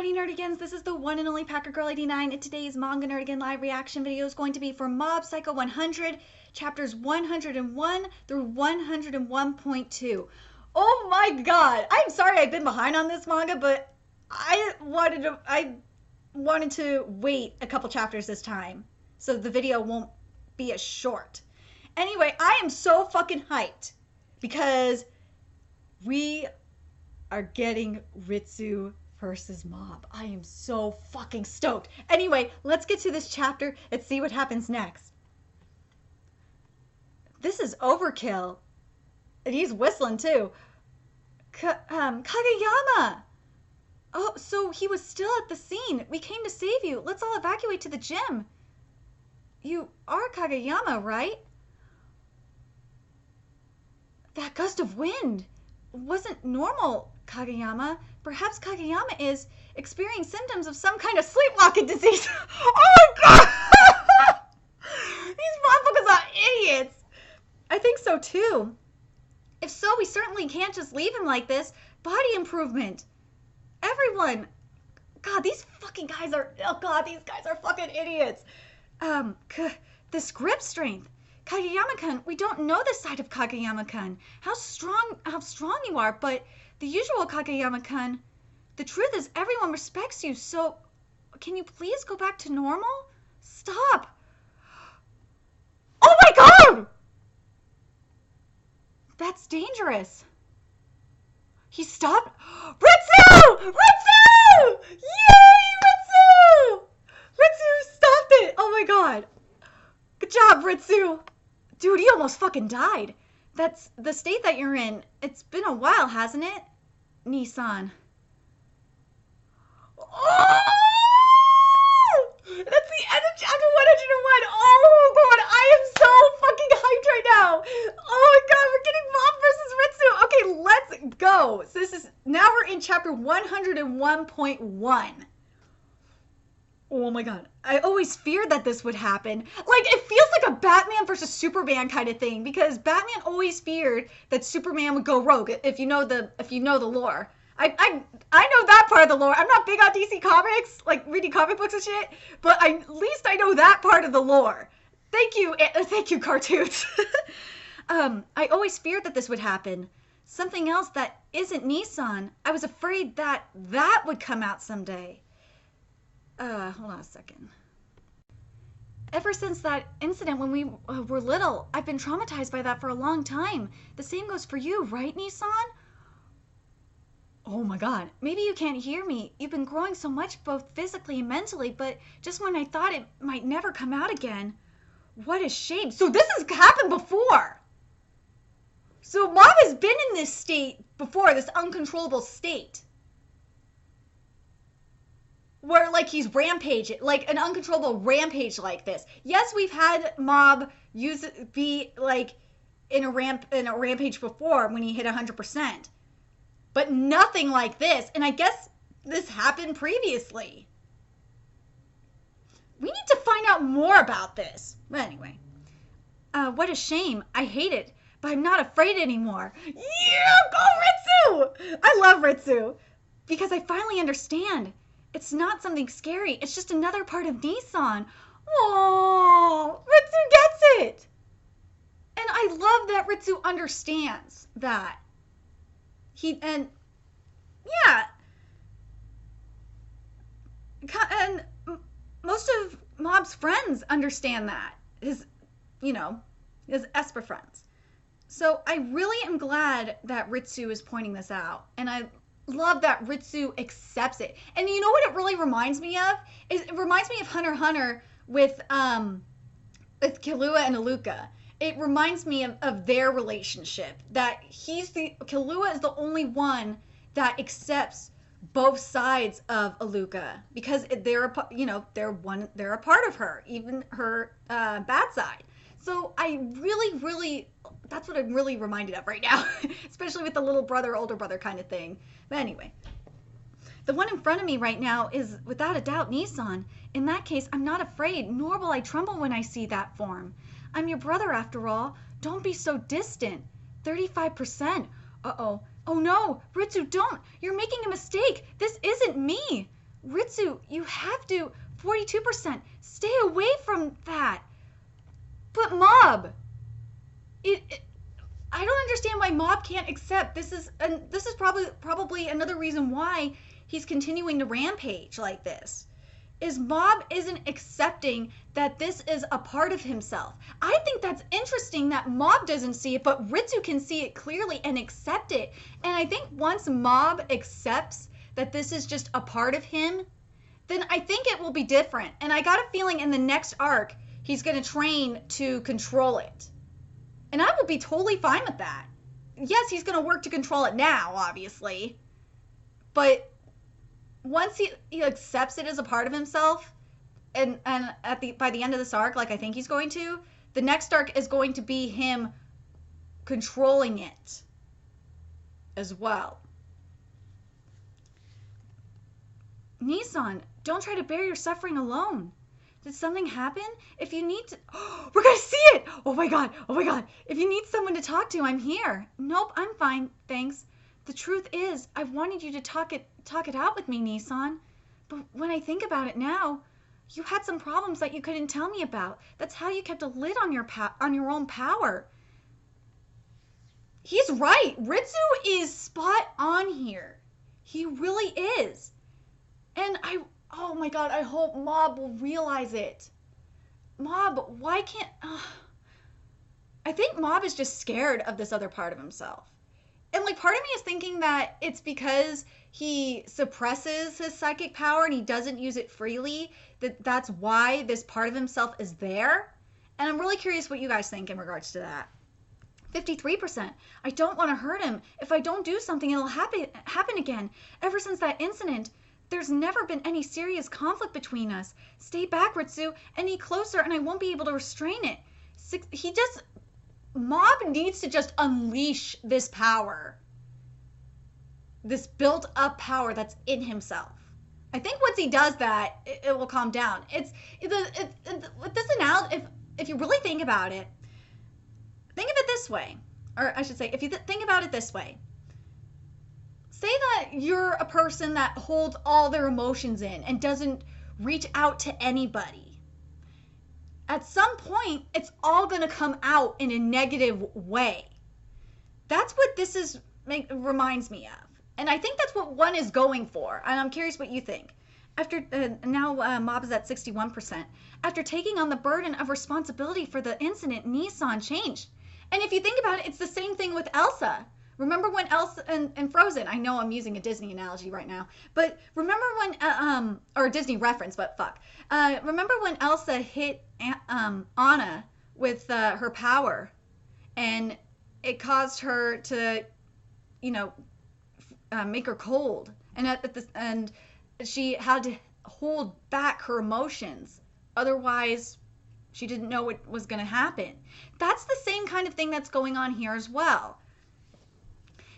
everybody, Nerdigans. This is the one and only Packer Girl 89, and today's Manga Nerdigan live reaction video is going to be for Mob Psycho 100, chapters 101 through 101.2. Oh my god! I'm sorry I've been behind on this manga, but I wanted to wait a couple chapters this time, so the video won't be as short. Anyway, I am so fucking hyped, because we are getting Ritsu versus Mob. I am so fucking stoked. Anyway, let's get to this chapter and see what happens next. This is overkill. And he's whistling too. Kageyama! Oh, so he was still at the scene. We came to save you. Let's all evacuate to the gym. You are Kageyama, right? That gust of wind wasn't normal, Kageyama. Perhaps Kageyama is experiencing symptoms of some kind of sleepwalking disease. Oh my god! These motherfuckers are idiots. I think so too. If so, we certainly can't just leave him like this. Body improvement. Everyone. God, these fucking guys are, oh god, these guys are fucking idiots. This grip strength. Kageyama-kun, we don't know the side of Kageyama-kun. How strong you are, but the usual Kageyama-kun, the truth is everyone respects you, so can you please go back to normal? Stop. Oh my god! That's dangerous. He stopped. Ritsu! Ritsu! Yay, Ritsu! Ritsu stopped it. Oh my god. Good job, Ritsu. Dude, he almost fucking died. That's the state that you're in. It's been a while, hasn't it? Nissan. Oh! That's the end of chapter 101. Oh god, I am so fucking hyped right now. Oh my god, we're getting Mob versus Ritsu. Okay, let's go. So now we're in chapter 101.1. Oh my god. I always feared that this would happen. Like, it feels like a Batman versus Superman kind of thing, because Batman always feared that Superman would go rogue, if you know the lore. I know that part of the lore. I'm not big on DC Comics, like reading comic books and shit, but at least I know that part of the lore. Thank you cartoons. I always feared that this would happen. Something else that isn't Nissan. I was afraid that would come out someday. Hold on a second. Ever since that incident when we were little, I've been traumatized by that for a long time. The same goes for you, right, Nissan? Oh my god. Maybe you can't hear me. You've been growing so much both physically and mentally, but just when I thought it might never come out again. What a shame. So this has happened before. So Mob has been in this state before, this uncontrollable state. Where, like, he's rampaging, like an uncontrollable rampage like this. Yes, we've had Mob be like in a rampage before when he hit 100%, but nothing like this. And I guess this happened previously. We need to find out more about this. But anyway, what a shame. I hate it, but I'm not afraid anymore. Yeah, go Ritsu! I love Ritsu because I finally understand. It's not something scary. It's just another part of Nissan. Oh, Ritsu gets it. And I love that Ritsu understands that. And most of Mob's friends understand that. His Esper friends. So I really am glad that Ritsu is pointing this out. And I love that Ritsu accepts it. And you know what it really reminds me of? It reminds me of Hunter x Hunter with Killua and Aluka. It reminds me of their relationship. That Killua is the only one that accepts both sides of Aluka, because they're a part of her, even her bad side. So that's what I'm really reminded of right now, especially with the little brother, older brother kind of thing. But anyway, the one in front of me right now is without a doubt Nissan. In that case, I'm not afraid, nor will I tremble when I see that form. I'm your brother after all. Don't be so distant. 35%. Uh-oh. Oh no, Ritsu, don't. You're making a mistake. This isn't me. Ritsu, you have to. 42%. Stay away from that. But Mob, I don't understand why Mob can't accept. This is probably another reason why he's continuing to rampage like this. Is Mob isn't accepting that this is a part of himself. I think that's interesting that Mob doesn't see it, but Ritsu can see it clearly and accept it. And I think once Mob accepts that this is just a part of him, then I think it will be different. And I got a feeling in the next arc, he's going to train to control it. And I will be totally fine with that. Yes, he's going to work to control it now, obviously. But once he accepts it as a part of himself, and by the end of this arc, like I think he's going to, the next arc is going to be him controlling it as well. Nissan, don't try to bear your suffering alone. Did something happen? If you need to... Oh, we're going to see it! Oh my god, oh my god. If you need someone to talk to, I'm here. Nope, I'm fine, thanks. The truth is, I wanted you to talk it out with me, Nissan. But when I think about it now, you had some problems that you couldn't tell me about. That's how you kept a lid on your own power. He's right. Ritsu is spot on here. He really is. And oh my god, I hope Mob will realize it. Mob, why can't... I think Mob is just scared of this other part of himself. And like part of me is thinking that it's because he suppresses his psychic power and he doesn't use it freely, that's why this part of himself is there. And I'm really curious what you guys think in regards to that. 53%. I don't want to hurt him. If I don't do something, it'll happen again. Ever since that incident, there's never been any serious conflict between us. Stay back, Ritsu. Any closer and I won't be able to restrain it. Mob needs to just unleash this power. This built up power that's in himself. I think once he does that, it will calm down. With this analogy, if you really think about it, think of it this way. Or I should say, if you think about it this way. Say that you're a person that holds all their emotions in and doesn't reach out to anybody. At some point, it's all going to come out in a negative way. That's what this reminds me of. And I think that's what one is going for. And I'm curious what you think. After now Mob is at 61%. After taking on the burden of responsibility for the incident, Nissan changed. And if you think about it, it's the same thing with Elsa. Remember when Elsa and Frozen, I know I'm using a Disney analogy right now, but remember when, or a Disney reference, but fuck. Remember when Elsa hit Anna with her power and it caused her to, make her cold. And she had to hold back her emotions. Otherwise, she didn't know what was going to happen. That's the same kind of thing that's going on here as well.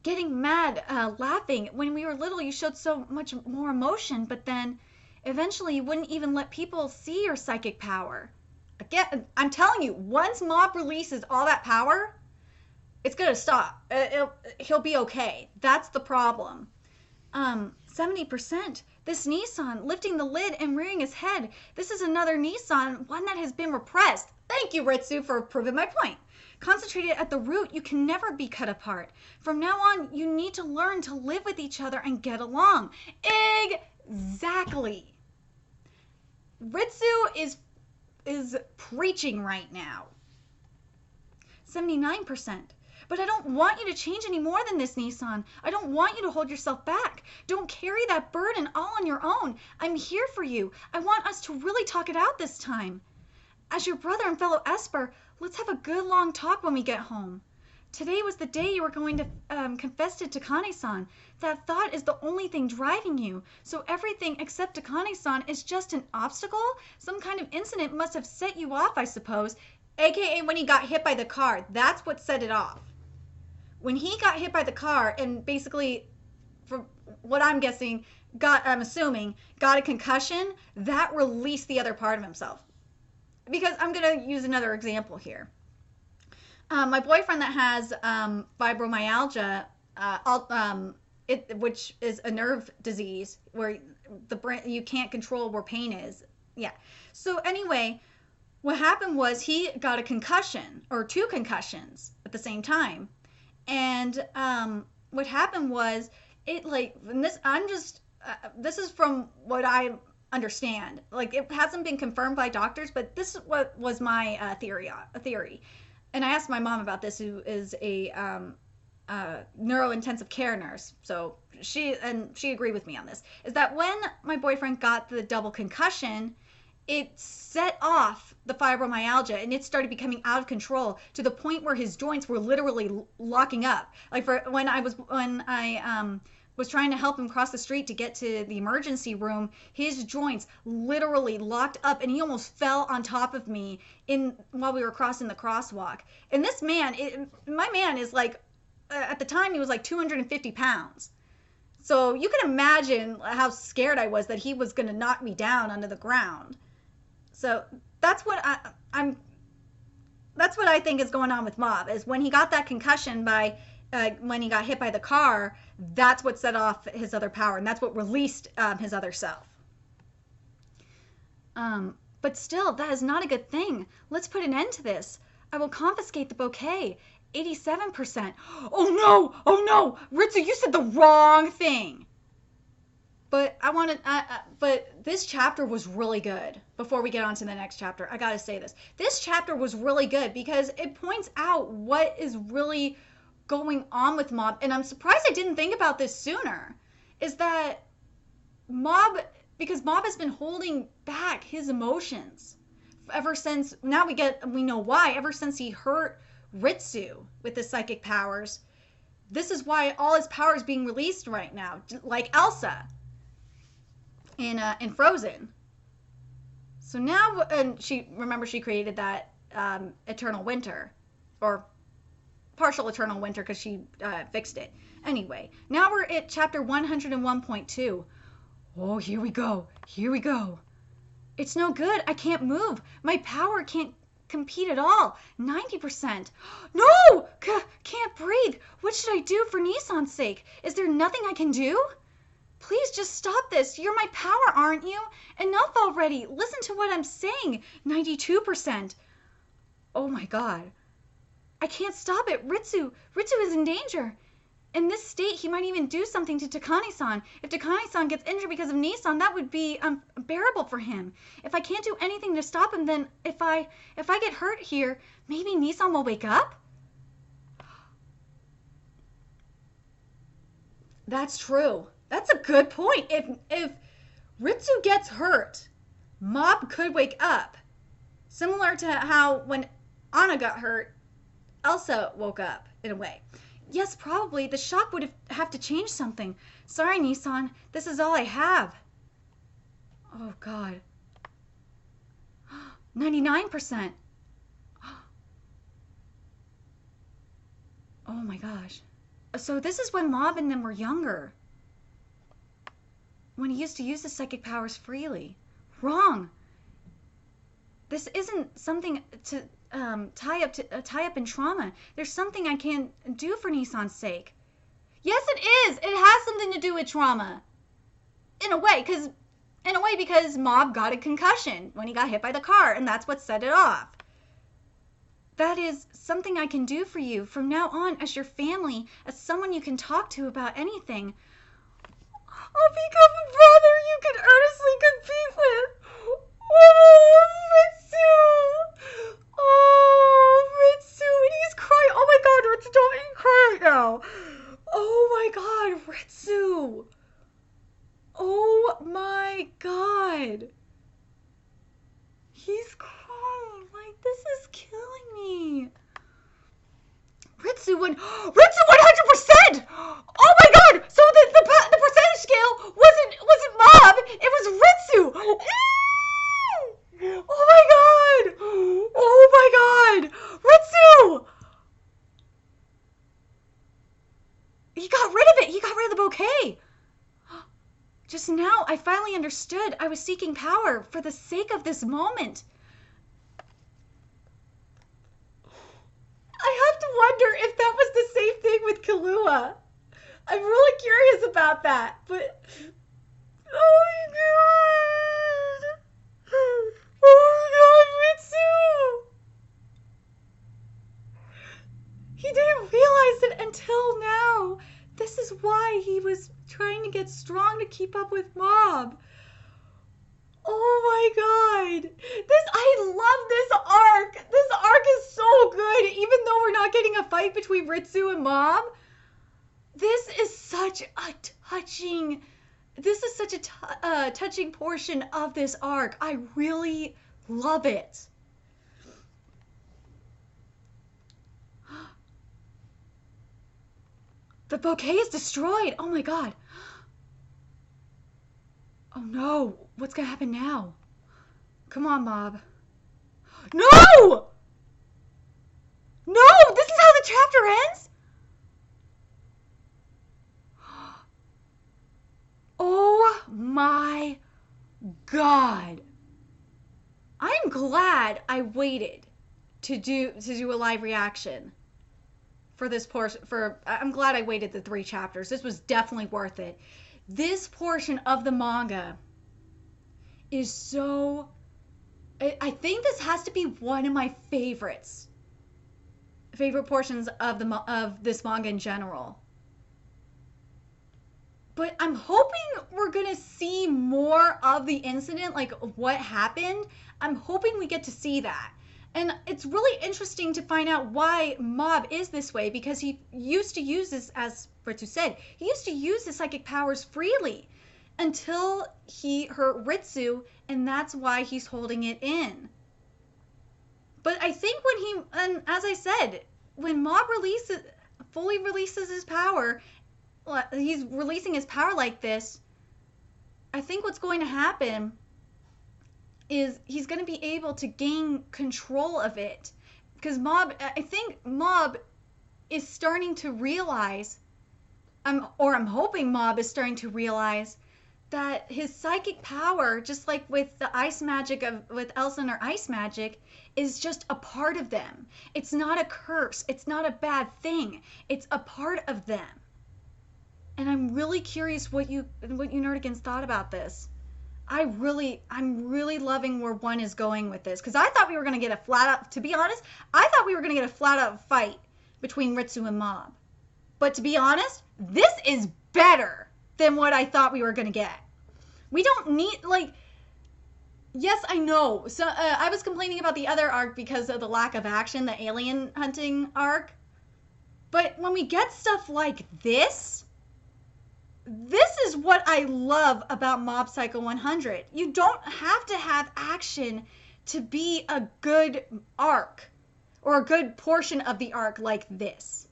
Getting mad, laughing. When we were little, you showed so much more emotion, but then eventually you wouldn't even let people see your psychic power. Again, I'm telling you, once Mob releases all that power, it's going to stop. He'll be okay. That's the problem. 70%. This Nissan lifting the lid and rearing his head. This is another Nissan, one that has been repressed. Thank you, Ritsu, for proving my point. Concentrated at the root, you can never be cut apart. From now on, you need to learn to live with each other and get along. Exactly. Ritsu is preaching right now. 79%. But I don't want you to change any more than this, Nissan. I don't want you to hold yourself back. Don't carry that burden all on your own. I'm here for you. I want us to really talk it out this time. As your brother and fellow Esper, let's have a good long talk when we get home. Today was the day you were going to confess to Takane-san. That thought is the only thing driving you. So everything except Takane-san is just an obstacle? Some kind of incident must have set you off, I suppose. AKA when he got hit by the car. That's what set it off. When he got hit by the car and basically, from what I'm guessing, I'm assuming, got a concussion, that released the other part of himself. Because I'm going to use another example here. My boyfriend that has fibromyalgia which is a nerve disease where the brain, you can't control where pain is. Yeah. So anyway, what happened was he got a concussion or two concussions at the same time. And what happened was it like this. I'm just this is from what I understand. Like it hasn't been confirmed by doctors, but this is what was my theory. And I asked my mom about this, who is a neurointensive care nurse. So she agreed with me on this. Is that when my boyfriend got the double concussion, it set off the fibromyalgia and it started becoming out of control to the point where his joints were literally locking up. Like for when I was trying to help him cross the street to get to the emergency room, his joints literally locked up and he almost fell on top of me while we were crossing the crosswalk. And this man, my man is like, at the time he was like 250 pounds. So you can imagine how scared I was that he was going to knock me down onto the ground. So that's what that's what I think is going on with Mob, is when he got that concussion when he got hit by the car, that's what set off his other power, and that's what released his other self. But still, that is not a good thing. Let's put an end to this. I will confiscate the bouquet. 87%. Oh no, Ritsu, you said the wrong thing. But but this chapter was really good. Before we get on to the next chapter, I gotta say this. This chapter was really good because it points out what is really going on with Mob. And I'm surprised I didn't think about this sooner. Is that because Mob has been holding back his emotions ever since, now we know why, ever since he hurt Ritsu with his psychic powers. This is why all his power is being released right now, like Elsa in Frozen. So now, and she created that eternal winter, or partial eternal winter, because she fixed it. Anyway, now we're at chapter 101.2. Oh, here we go. It's no good. I can't move. My power can't compete at all. 90%. No! Can't breathe. What should I do for Nissan's sake? Is there nothing I can do? Please just stop this. You're my power, aren't you? Enough already. Listen to what I'm saying. 92%. Oh my god. I can't stop it. Ritsu is in danger. In this state, he might even do something to Takane-san. If Takane-san gets injured because of Nissan, that would be unbearable for him. If I can't do anything to stop him, then if I get hurt here, maybe Nissan will wake up? That's true. That's a good point. If Ritsu gets hurt, Mob could wake up. Similar to how when Anna got hurt, Elsa woke up, in a way. Yes, probably. The shock would have to change something. Sorry, Nissan. This is all I have. Oh, God. 99%. Oh, my gosh. So this is when Mob and them were younger. When he used to use his psychic powers freely. Wrong. This isn't something to tie up in trauma. There's something I can do for Nissan's sake. Yes, it is. It has something to do with trauma. In a way, because Mob got a concussion when he got hit by the car, and that's what set it off. That is something I can do for you from now on as your family, as someone you can talk to about anything. I'll become a brother you can earnestly compete with. Oh, Ritsu! Oh, Ritsu! And he's crying. Oh my god, Ritsu, don't even cry right now. Oh my god, Ritsu! Oh my god. He's crying. Like, this is killing me. Ritsu 100%! Oh my god! So the percentage scale wasn't Mob, it was Ritsu! Oh my god! Oh my god! Ritsu! He got rid of it! He got rid of the bouquet! Just now, I finally understood. I was seeking power for the sake of this moment. I have to wonder if that was the same thing with Kahlua. I'm really curious about that, but oh my god! Oh my god, Ritsu! He didn't realize it until now. This is why he was trying to get strong to keep up with Mob. Oh my god. I love this arc. This arc is so good, even though we're not getting a fight between Ritsu and Mob. This is such a touching touching portion of this arc. I really love it. The bouquet is destroyed. Oh my god. Oh no. What's gonna happen now? Come on, Mob. No! No! This is how the chapter ends? Oh my god. I'm glad I waited to do a live reaction for this portion. I'm glad I waited the 3 chapters. This was definitely worth it. This portion of the manga is so... I think this has to be one of my favorite portions of this manga in general. But I'm hoping we're going to see more of the incident, like what happened. I'm hoping we get to see that. And it's really interesting to find out why Mob is this way, because he used to use this, as Ritsu said, he used to use his psychic powers freely until he hurt Ritsu, and that's why he's holding it in. But I think and as I said, when Mob fully releases his power, he's releasing his power like this, I think what's going to happen is he's going to be able to gain control of it. Because I think Mob is starting to realize, I'm hoping Mob is starting to realize that his psychic power, just like with the ice magic with Elsa and her ice magic, is just a part of them. It's not a curse. It's not a bad thing. It's a part of them. And I'm really curious what you Nerdigans thought about this. I'm really loving where one is going with this, because I thought we were going to get to be honest, I thought we were going to get a flat out fight between Ritsu and Mob. But to be honest, this is better than what I thought we were going to get. We don't need, yes, I know. So I was complaining about the other arc because of the lack of action, the alien hunting arc. But when we get stuff like this is what I love about Mob Psycho 100. You don't have to have action to be a good arc or a good portion of the arc like this.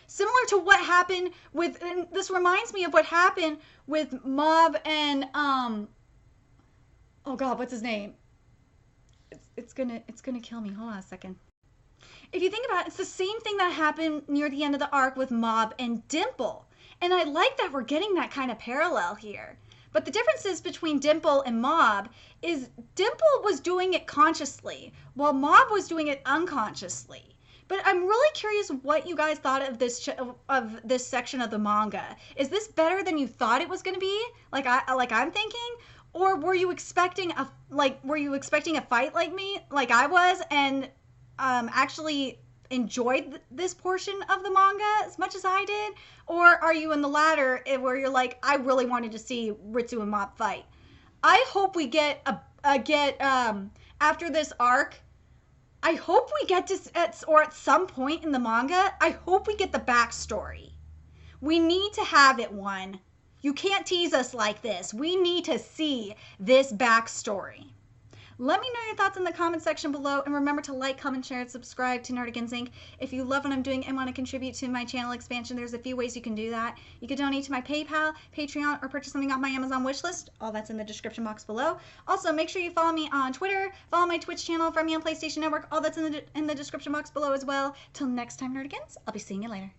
Similar to what happened with, and this reminds me of what happened with Mob and, oh God, what's his name? It's gonna kill me. Hold on a second. If you think about it, it's the same thing that happened near the end of the arc with Mob and Dimple. And I like that we're getting that kind of parallel here. But the differences between Dimple and Mob is Dimple was doing it consciously, while Mob was doing it unconsciously. But I'm really curious what you guys thought of this section of the manga. Is this better than you thought it was going to be? Like I'm thinking, or were you expecting a fight like me, like I was, and actually enjoyed this portion of the manga as much as I did? Or are you in the latter where you're like, I really wanted to see Ritsu and Mob fight? I hope we get after this arc, I hope we get to, or at some point in the manga, I hope we get the backstory. We need to have it, one. You can't tease us like this. We need to see this backstory. Let me know your thoughts in the comment section below, and remember to like, comment, share, and subscribe to Nerdigans Inc. If you love what I'm doing and want to contribute to my channel expansion, there's a few ways you can do that. You can donate to my PayPal, Patreon, or purchase something off my Amazon wishlist. All that's in the description box below. Also, make sure you follow me on Twitter, follow my Twitch channel, find me on PlayStation Network. All that's in the description box below as well. Till next time, Nerdigans, I'll be seeing you later.